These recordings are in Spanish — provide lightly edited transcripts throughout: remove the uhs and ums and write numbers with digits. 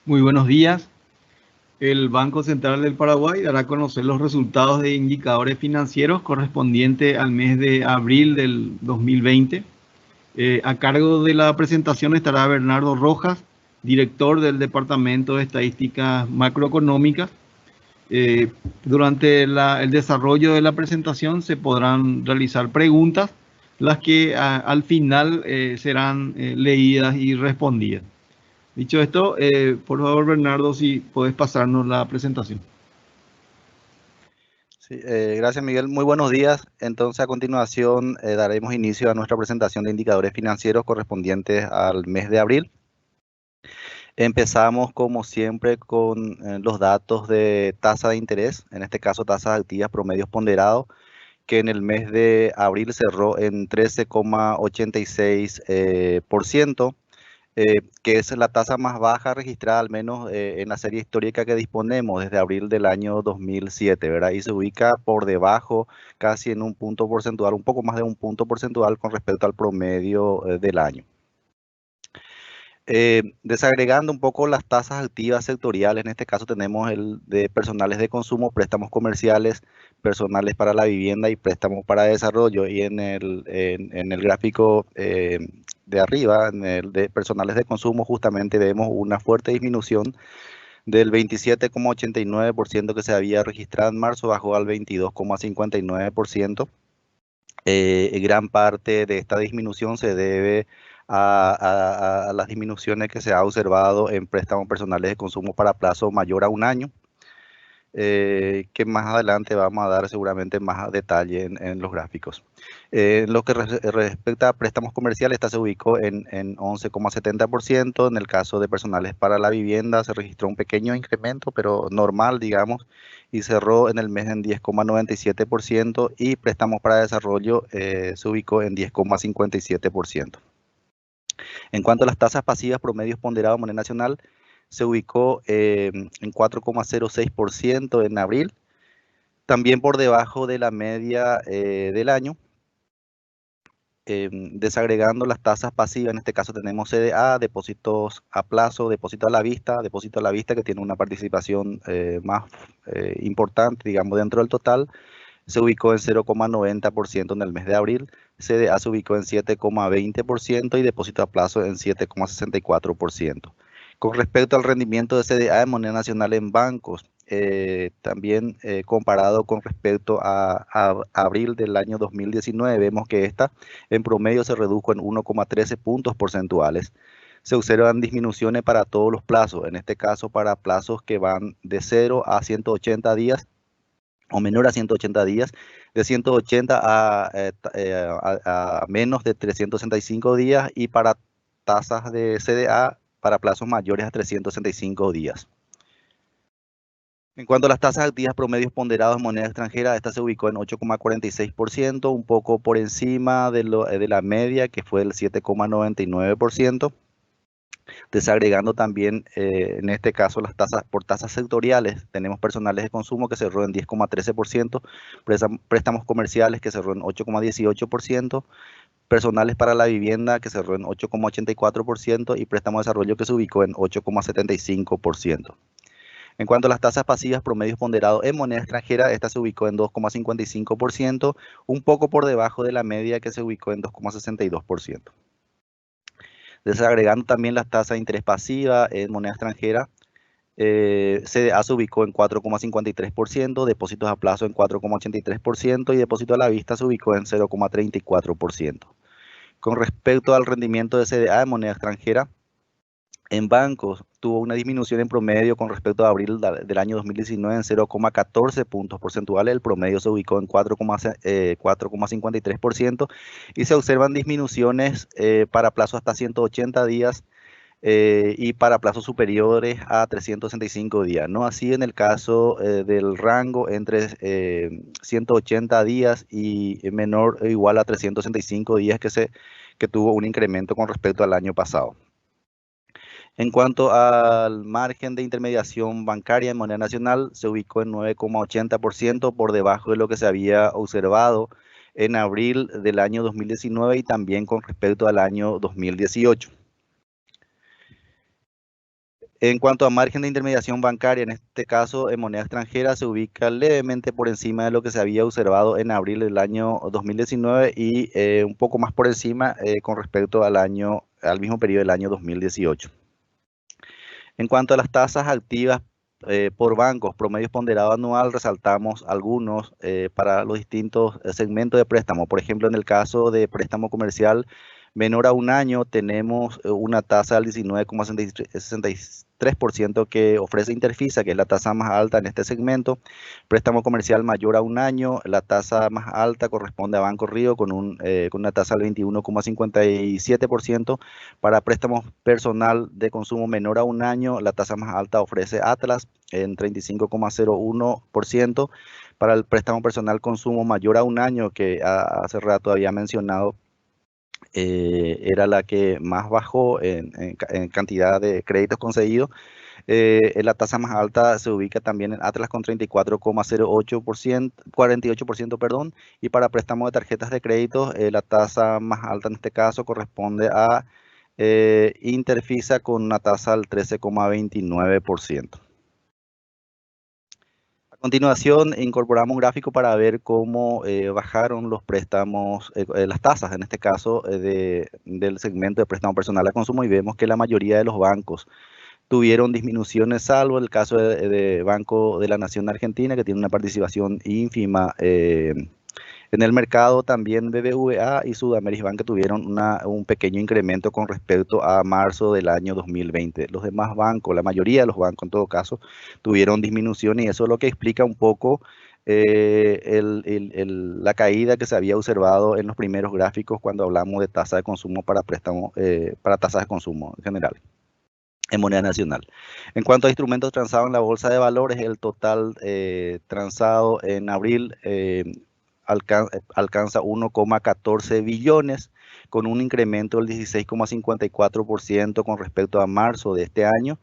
Muy buenos días. El Banco Central del Paraguay dará a conocer los resultados de indicadores financieros correspondientes al mes de abril del 2020. A cargo de la presentación estará Bernardo Rojas, director del Departamento de Estadísticas Macroeconómicas. Eh, Durante el desarrollo de la presentación se podrán realizar preguntas, las que al final serán leídas y respondidas. Dicho esto, por favor, Bernardo, si puedes pasarnos la presentación. Sí, gracias, Miguel. Muy buenos días. Entonces, a continuación, daremos inicio a nuestra presentación de indicadores financieros correspondientes al mes de abril. Empezamos, como siempre, con los datos de tasa de interés, en este caso tasas activas promedios ponderados, que en el mes de abril cerró en 13,86%. Que es la tasa más baja registrada, al menos en la serie histórica que disponemos desde abril del año 2007, ¿verdad? Y se ubica por debajo, casi en un punto porcentual, un poco más de un punto porcentual con respecto al promedio del año. Desagregando un poco las tasas activas sectoriales, en este caso tenemos el de personales de consumo, préstamos comerciales, personales para la vivienda y préstamos para desarrollo. Y en el gráfico de arriba, en el de personales de consumo, justamente vemos una fuerte disminución del 27,89% que se había registrado en marzo, bajó al 22,59%. Gran parte de esta disminución se debe a las disminuciones que se ha observado en préstamos personales de consumo para plazo mayor a un año, que más adelante vamos a dar seguramente más detalle en los gráficos. En lo que respecta a préstamos comerciales, esta se ubicó en 11,70%. En el caso de personales para la vivienda se registró un pequeño incremento, pero normal, digamos, y cerró en el mes en 10,97%, y préstamos para desarrollo se ubicó en 10,57%. En cuanto a las tasas pasivas promedios ponderados a moneda nacional, se ubicó en 4,06% en abril, también por debajo de la media del año. Desagregando las tasas pasivas, en este caso tenemos CDA, depósitos a plazo, depósito a la vista que tiene una participación más importante, digamos, dentro del total, se ubicó en 0,90% en el mes de abril, CDA se ubicó en 7,20% y depósito a plazo en 7,64%. Con respecto al rendimiento de CDA de moneda nacional en bancos, también comparado con respecto a abril del año 2019, vemos que esta en promedio se redujo en 1,13 puntos porcentuales. Se observan disminuciones para todos los plazos, en este caso para plazos que van de 0 a 180 días o menor a 180 días, de 180 a menos de 365 días, y para tasas de CDA para plazos mayores a 365 días. En cuanto a las tasas activas promedios ponderados en moneda extranjera, esta se ubicó en 8,46%, un poco por encima de la media, que fue el 7,99%. Desagregando también, en este caso, las tasas por tasas sectoriales, tenemos personales de consumo que cerró en 10,13%, préstamos comerciales que cerró en 8,18%, personales para la vivienda que cerró en 8,84% y préstamo de desarrollo que se ubicó en 8,75%. En cuanto a las tasas pasivas promedios ponderados en moneda extranjera, esta se ubicó en 2,55%, un poco por debajo de la media que se ubicó en 2,62%. Desagregando también las tasas de interés pasiva en moneda extranjera, CDA se ubicó en 4,53%, depósitos a plazo en 4,83% y depósito a la vista se ubicó en 0,34%. Con respecto al rendimiento de CDA en moneda extranjera, en bancos tuvo una disminución en promedio con respecto a abril del año 2019 en 0,14 puntos porcentuales. El promedio se ubicó en 4,53% y se observan disminuciones para plazos hasta 180 días y para plazos superiores a 365 días. No así en el caso del rango entre 180 días y menor o igual a 365 días que tuvo un incremento con respecto al año pasado. En cuanto al margen de intermediación bancaria en moneda nacional, se ubicó en 9,80% por debajo de lo que se había observado en abril del año 2019 y también con respecto al año 2018. En cuanto a margen de intermediación bancaria, en este caso en moneda extranjera, se ubica levemente por encima de lo que se había observado en abril del año 2019 y un poco más por encima con respecto al mismo periodo del año 2018. En cuanto a las tasas activas por bancos, promedio ponderado anual, resaltamos algunos para los distintos segmentos de préstamo. Por ejemplo, en el caso de préstamo comercial menor a un año, tenemos una tasa del 19,63% que ofrece Interfisa, que es la tasa más alta en este segmento. Préstamo comercial mayor a un año, la tasa más alta corresponde a Banco Río con una tasa del 21,57%. Para préstamos personal de consumo menor a un año, la tasa más alta ofrece Atlas en 35,01%. Para el préstamo personal consumo mayor a un año, que hace rato había mencionado, era la que más bajó en cantidad de créditos concedidos. La tasa más alta se ubica también en Atlas con 34,08%, 48%, perdón, y para préstamos de tarjetas de crédito, la tasa más alta en este caso corresponde a Interfisa con una tasa del 13,29%. A continuación, incorporamos un gráfico para ver cómo bajaron los préstamos, las tasas, en este caso, del segmento de préstamo personal a consumo, y vemos que la mayoría de los bancos tuvieron disminuciones, salvo el caso de Banco de la Nación Argentina, que tiene una participación ínfima en el mercado. También BBVA y Sudamérica tuvieron un pequeño incremento con respecto a marzo del año 2020. Los demás bancos, la mayoría de los bancos en todo caso, tuvieron disminución, y eso es lo que explica un poco la caída que se había observado en los primeros gráficos cuando hablamos de tasa de consumo para préstamos, para tasas de consumo en general en moneda nacional. En cuanto a instrumentos transados en la bolsa de valores, el total transado en abril alcanza 1,14 billones, con un incremento del 16,54% con respecto a marzo de este año,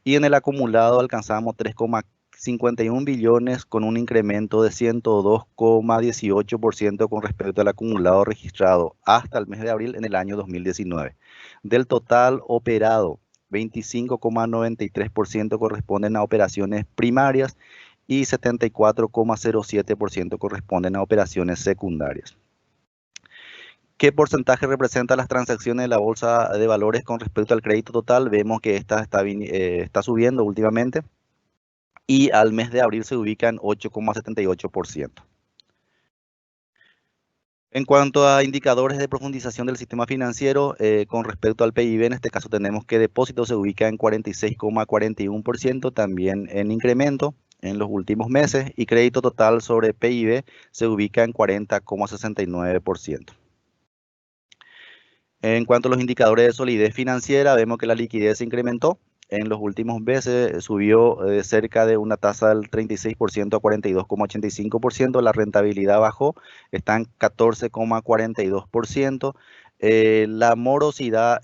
y en el acumulado alcanzamos 3,51 billones con un incremento de 102,18% con respecto al acumulado registrado hasta el mes de abril en el año 2019. Del total operado, 25,93% corresponden a operaciones primarias y 74,07% corresponden a operaciones secundarias. ¿Qué porcentaje representa las transacciones de la bolsa de valores con respecto al crédito total? Vemos que esta está subiendo últimamente, y al mes de abril se ubica en 8,78%. En cuanto a indicadores de profundización del sistema financiero, con respecto al PIB, en este caso tenemos que depósito se ubica en 46,41%, también en incremento en los últimos meses, y crédito total sobre PIB se ubica en 40,69%. En cuanto a los indicadores de solidez financiera, vemos que la liquidez se incrementó. En los últimos meses subió cerca de una tasa del 36% a 42,85%. La rentabilidad bajó, está en 14,42%. La morosidad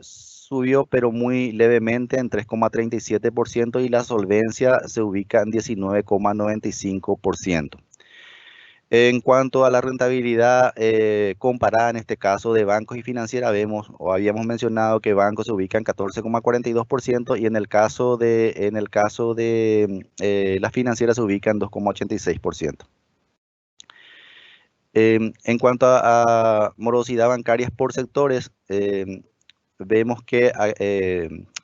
subió, pero muy levemente, en 3,37%, y la solvencia se ubica en 19,95%. En cuanto a la rentabilidad comparada en este caso de bancos y financieras, habíamos mencionado que bancos se ubican en 14,42%, y en el caso de las financieras se ubican en 2,86%. En cuanto a morosidad bancarias por sectores, vemos que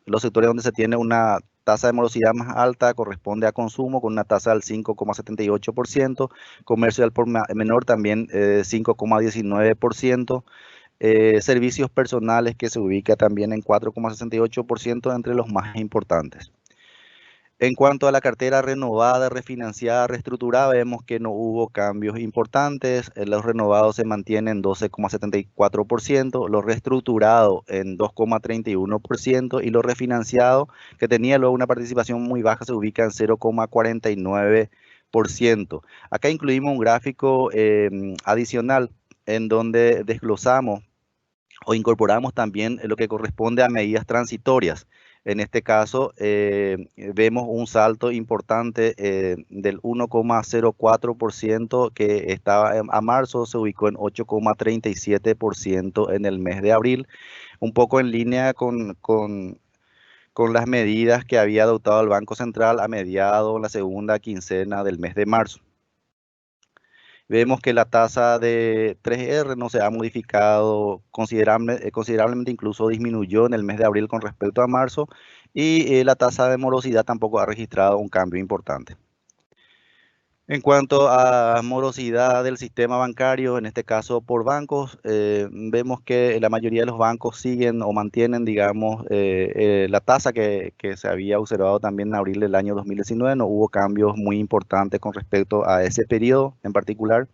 los sectores donde se tiene una tasa de morosidad más alta corresponde a consumo, con una tasa del 5,78%, comercio al por menor también 5,19%, servicios personales, que se ubica también en 4,68%, entre los más importantes. En cuanto a la cartera renovada, refinanciada, reestructurada, vemos que no hubo cambios importantes. Los renovados se mantienen en 12,74%, los reestructurados en 2,31%, y los refinanciados, que tenía luego una participación muy baja, se ubica en 0,49%. Acá incluimos un gráfico adicional en donde desglosamos o incorporamos también lo que corresponde a medidas transitorias. En este caso, vemos un salto importante del 1,04%, que estaba a marzo, se ubicó en 8,37% en el mes de abril, un poco en línea con con las medidas que había adoptado el Banco Central a mediados de la segunda quincena del mes de marzo. Vemos que la tasa de 3R no se ha modificado considerablemente, incluso disminuyó en el mes de abril con respecto a marzo, y la tasa de morosidad tampoco ha registrado un cambio importante. En cuanto a morosidad del sistema bancario, en este caso por bancos, vemos que la mayoría de los bancos siguen o mantienen, digamos, la tasa que se había observado también en abril del año 2019. No hubo cambios muy importantes con respecto a ese periodo en particular.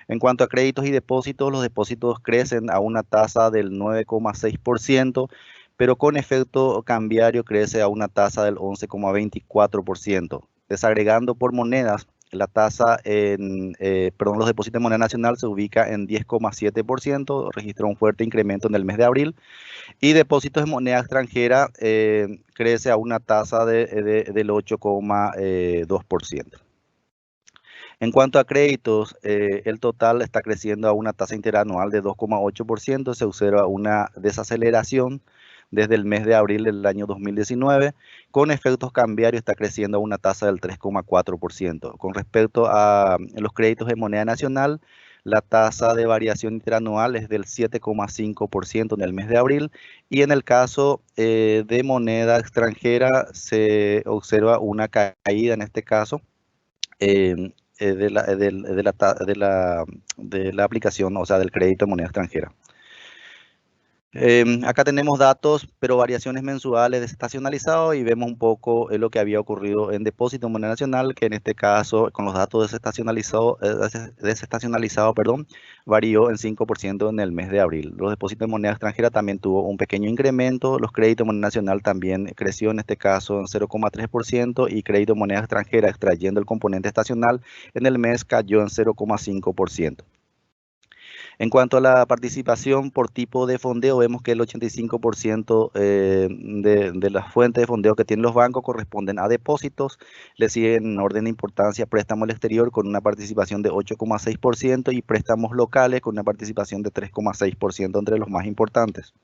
En cuanto a créditos y depósitos, los depósitos crecen a una tasa del 9,6%, pero con efecto cambiario crece a una tasa del 11,24%. Desagregando por monedas, la tasa los depósitos de moneda nacional se ubica en 10,7%, registró un fuerte incremento en el mes de abril, y depósitos de moneda extranjera crece a una tasa del 8,2%. En cuanto a créditos, el total está creciendo a una tasa interanual de 2,8%, se observa una desaceleración desde el mes de abril del año 2019, con efectos cambiarios está creciendo a una tasa del 3,4%. Con respecto a los créditos de moneda nacional, la tasa de variación interanual es del 7,5% en el mes de abril, y en el caso de moneda extranjera se observa una caída en este caso de la aplicación, o sea, del crédito de moneda extranjera. Acá tenemos datos, pero variaciones mensuales desestacionalizados, y vemos un poco lo que había ocurrido en depósito de moneda nacional, que en este caso, con los datos desestacionalizados, varió en 5% en el mes de abril. Los depósitos de moneda extranjera también tuvo un pequeño incremento, los créditos de moneda nacional también creció en este caso en 0,3%, y crédito de moneda extranjera extrayendo el componente estacional en el mes cayó en 0,5%. En cuanto a la participación por tipo de fondeo, vemos que el 85% de las fuentes de fondeo que tienen los bancos corresponden a depósitos. Le siguen en orden de importancia préstamos al exterior con una participación de 8,6%, y préstamos locales con una participación de 3,6% entre los más importantes.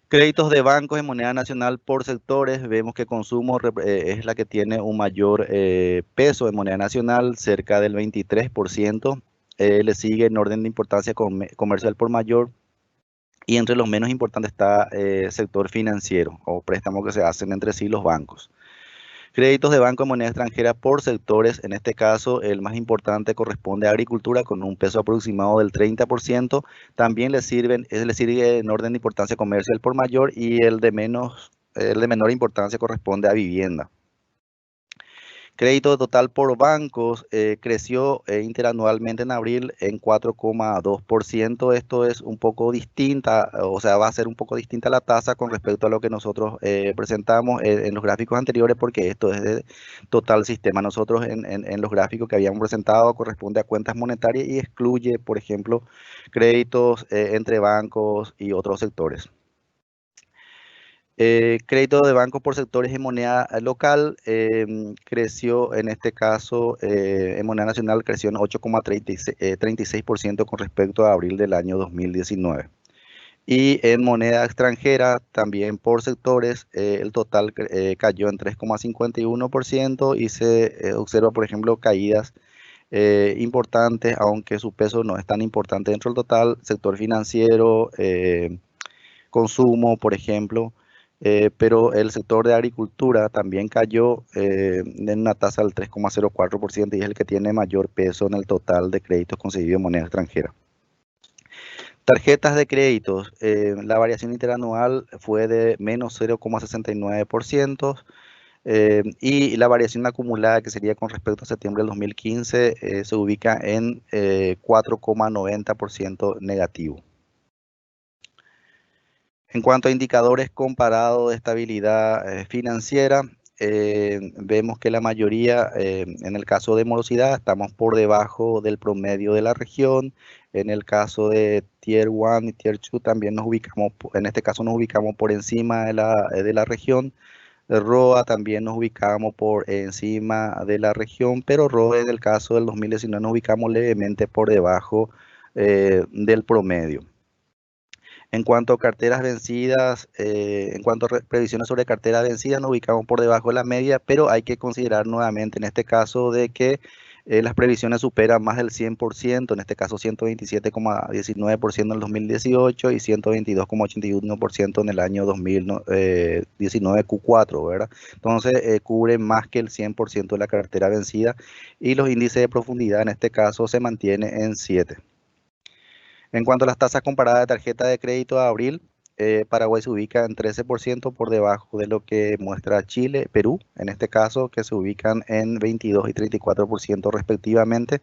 Créditos de bancos en moneda nacional por sectores, vemos que consumo es la que tiene un mayor peso en moneda nacional, cerca del 23%. Le sigue en orden de importancia comercial por mayor, y entre los menos importantes está sector financiero o préstamos que se hacen entre sí los bancos. Créditos de banco en moneda extranjera por sectores, en este caso el más importante corresponde a agricultura con un peso aproximado del 30%. También le sigue en orden de importancia comercial por mayor, y el de menor importancia corresponde a vivienda. Crédito total por bancos creció interanualmente en abril en 4,2%. Esto es un poco distinta, o sea, va a ser un poco distinta la tasa con respecto a lo que nosotros presentamos en los gráficos anteriores, porque esto es de total sistema. Nosotros en los gráficos que habíamos presentado corresponde a cuentas monetarias y excluye, por ejemplo, créditos entre bancos y otros sectores. Crédito de bancos por sectores en moneda local creció, en este caso en moneda nacional creció en 8,36% con respecto a abril del año 2019. Y en moneda extranjera también por sectores el total cayó en 3,51%, y se observa, por ejemplo, caídas importantes, aunque su peso no es tan importante dentro del total. Sector financiero, consumo, por ejemplo. Pero el sector de agricultura también cayó en una tasa del 3,04%, y es el que tiene mayor peso en el total de créditos concedidos en moneda extranjera. Tarjetas de créditos, la variación interanual fue de menos 0,69%, y la variación acumulada, que sería con respecto a septiembre del 2015, se ubica en 4,90% negativo. En cuanto a indicadores comparados de estabilidad financiera, vemos que la mayoría, en el caso de morosidad, estamos por debajo del promedio de la región. En el caso de Tier 1 y Tier 2 también nos ubicamos, en este caso nos ubicamos por encima de la región. ROA también nos ubicamos por encima de la región, pero ROE en el caso del 2019 nos ubicamos levemente por debajo del promedio. En cuanto a carteras vencidas, en cuanto a previsiones sobre carteras vencidas, nos ubicamos por debajo de la media, pero hay que considerar nuevamente en este caso de que las previsiones superan más del 100%, en este caso 127,19% en el 2018 y 122,81% en el año 2019 Q4, ¿verdad? Entonces, cubre más que el 100% de la cartera vencida y los índices de profundidad en este caso se mantiene en 7. En cuanto a las tasas comparadas de tarjeta de crédito de abril, Paraguay se ubica en 13% por debajo de lo que muestra Chile, Perú, en este caso, que se ubican en 22 y 34% respectivamente.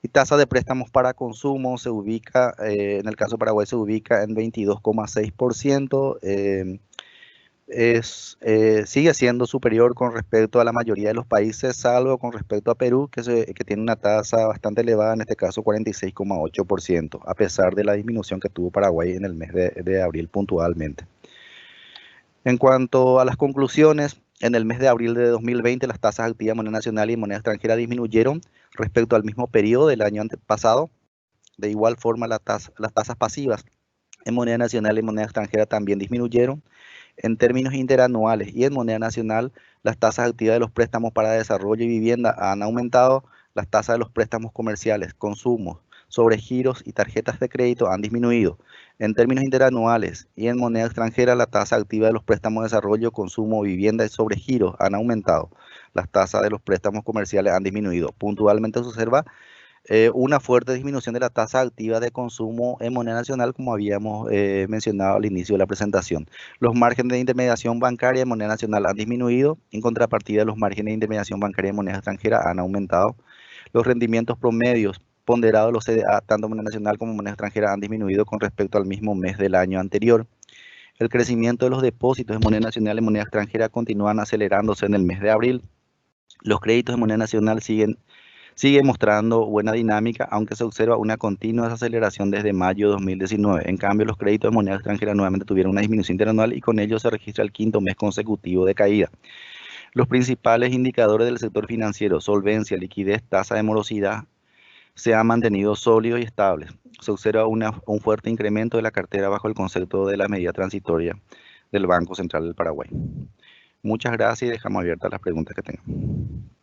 Y tasa de préstamos para consumo se ubica, en el caso de Paraguay, se ubica en 22,6%. Sigue siendo superior con respecto a la mayoría de los países, salvo con respecto a Perú, que tiene una tasa bastante elevada, en este caso 46,8%, a pesar de la disminución que tuvo Paraguay en el mes de abril puntualmente. En cuanto a las conclusiones, en el mes de abril de 2020 las tasas activas de moneda nacional y moneda extranjera disminuyeron respecto al mismo periodo del año pasado. De igual forma, las tasas pasivas en moneda nacional y moneda extranjera también disminuyeron. En términos interanuales y en moneda nacional, las tasas activas de los préstamos para desarrollo y vivienda han aumentado, las tasas de los préstamos comerciales, consumos, sobregiros y tarjetas de crédito han disminuido. En términos interanuales y en moneda extranjera, la tasa activa de los préstamos de desarrollo, consumo, vivienda y sobregiros han aumentado. Las tasas de los préstamos comerciales han disminuido. Puntualmente se observa una fuerte disminución de la tasa activa de consumo en moneda nacional, como habíamos mencionado al inicio de la presentación. Los márgenes de intermediación bancaria en moneda nacional han disminuido, en contrapartida los márgenes de intermediación bancaria en moneda extranjera han aumentado. Los rendimientos promedios ponderados de los CDA, tanto en moneda nacional como en moneda extranjera, han disminuido con respecto al mismo mes del año anterior. El crecimiento de los depósitos en moneda nacional y moneda extranjera continúan acelerándose en el mes de abril. Los créditos en moneda nacional sigue mostrando buena dinámica, aunque se observa una continua desaceleración desde mayo de 2019. En cambio, los créditos de moneda extranjera nuevamente tuvieron una disminución interanual y con ello se registra el quinto mes consecutivo de caída. Los principales indicadores del sector financiero, solvencia, liquidez, tasa de morosidad, se han mantenido sólidos y estables. Se observa un fuerte incremento de la cartera bajo el concepto de la medida transitoria del Banco Central del Paraguay. Muchas gracias y dejamos abiertas las preguntas que tengan.